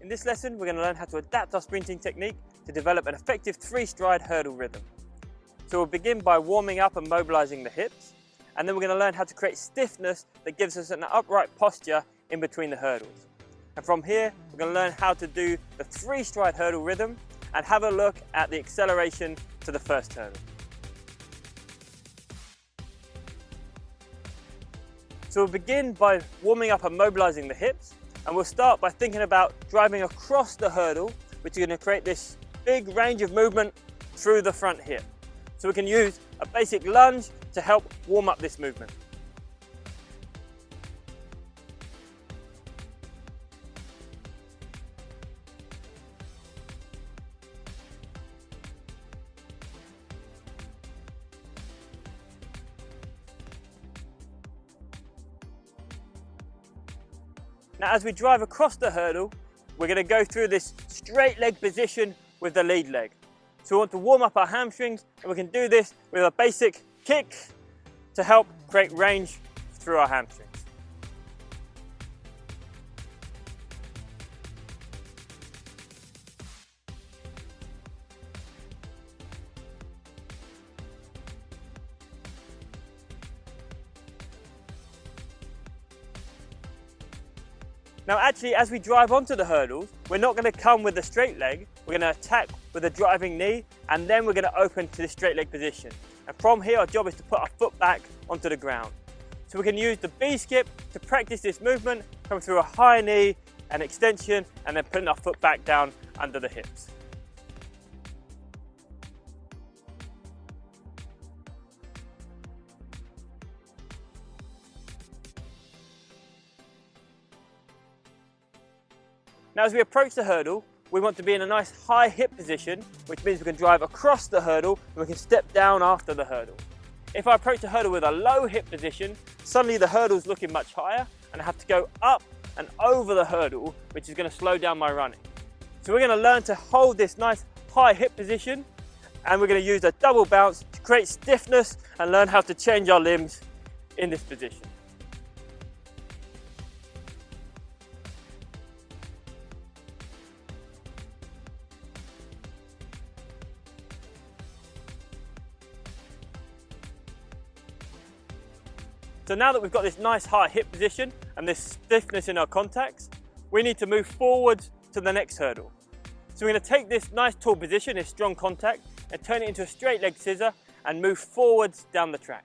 In this lesson, we're going to learn how to adapt our sprinting technique to develop an effective 3-stride hurdle rhythm. So we'll begin by warming up and mobilizing the hips, and then we're going to learn how to create stiffness that gives us an upright posture in between the hurdles. And from here, we're going to learn how to do the 3-stride hurdle rhythm and have a look at the acceleration to the first hurdle. So we'll begin by warming up and mobilizing the hips, and we'll start by thinking about driving across the hurdle, which is going to create this big range of movement through the front hip. So we can use a basic lunge to help warm up this movement. Now, as we drive across the hurdle, we're going to go through this straight leg position with the lead leg. So we want to warm up our hamstrings, and we can do this with a basic kick to help create range through our hamstrings. Now actually, as we drive onto the hurdles, we're not going to come with the straight leg, we're going to attack with a driving knee, and then we're going to open to the straight leg position. And from here, our job is to put our foot back onto the ground. So we can use the B-skip to practice this movement, come through a high knee and extension, and then putting our foot back down under the hips. Now as we approach the hurdle, we want to be in a nice high hip position, which means we can drive across the hurdle and we can step down after the hurdle. If I approach the hurdle with a low hip position, suddenly the hurdle's looking much higher and I have to go up and over the hurdle, which is going to slow down my running. So we're going to learn to hold this nice high hip position, and we're going to use a double bounce to create stiffness and learn how to change our limbs in this position. So now that we've got this nice high hip position and this stiffness in our contacts, we need to move forward to the next hurdle. So we're going to take this nice tall position, this strong contact, and turn it into a straight leg scissor and move forwards down the track.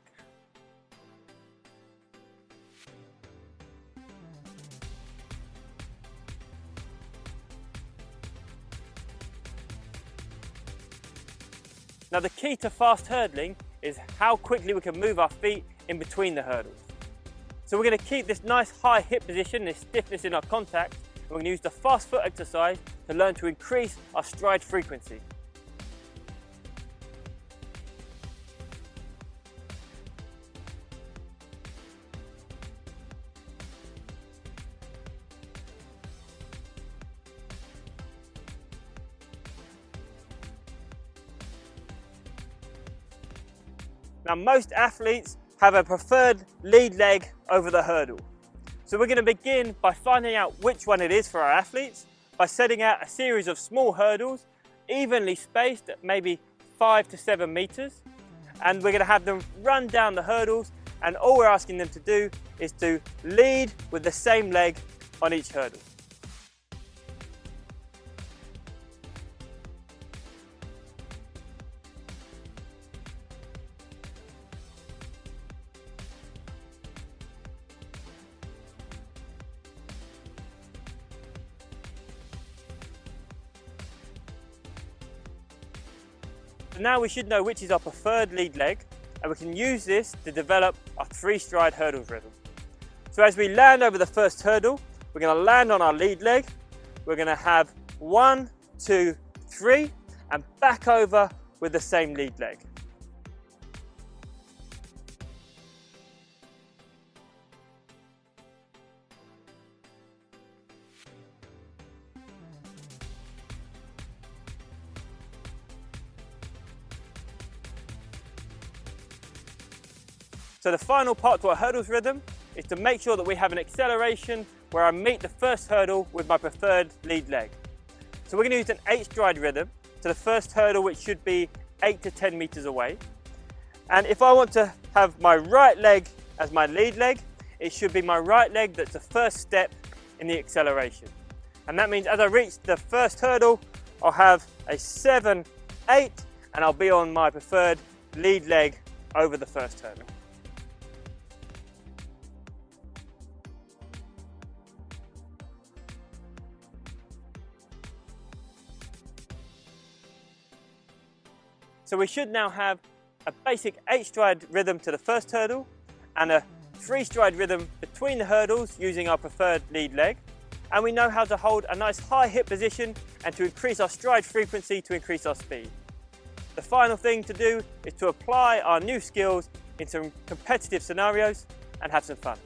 Now the key to fast hurdling is how quickly we can move our feet in between the hurdles. So we're going to keep this nice high hip position, this stiffness in our contacts, and we're going to use the fast foot exercise to learn to increase our stride frequency. Now most athletes have a preferred lead leg over the hurdle. So we're going to begin by finding out which one it is for our athletes by setting out a series of small hurdles, evenly spaced at maybe 5 to 7 meters. And we're going to have them run down the hurdles, and all we're asking them to do is to lead with the same leg on each hurdle. So now we should know which is our preferred lead leg, and we can use this to develop our 3-stride hurdle rhythm. So as we land over the first hurdle, we're going to land on our lead leg, we're going to have 1, 2, 3, and back over with the same lead leg. So the final part to our hurdles rhythm is to make sure that we have an acceleration where I meet the first hurdle with my preferred lead leg. So we're going to use an 8-stride rhythm to the first hurdle, which should be 8 to 10 meters away. And if I want to have my right leg as my lead leg, it should be my right leg that's the first step in the acceleration. And that means as I reach the first hurdle, I'll have a 7, 8, and I'll be on my preferred lead leg over the first hurdle. So we should now have a basic 8-stride rhythm to the first hurdle and a 3-stride rhythm between the hurdles using our preferred lead leg. And we know how to hold a nice high hip position and to increase our stride frequency to increase our speed. The final thing to do is to apply our new skills in some competitive scenarios and have some fun.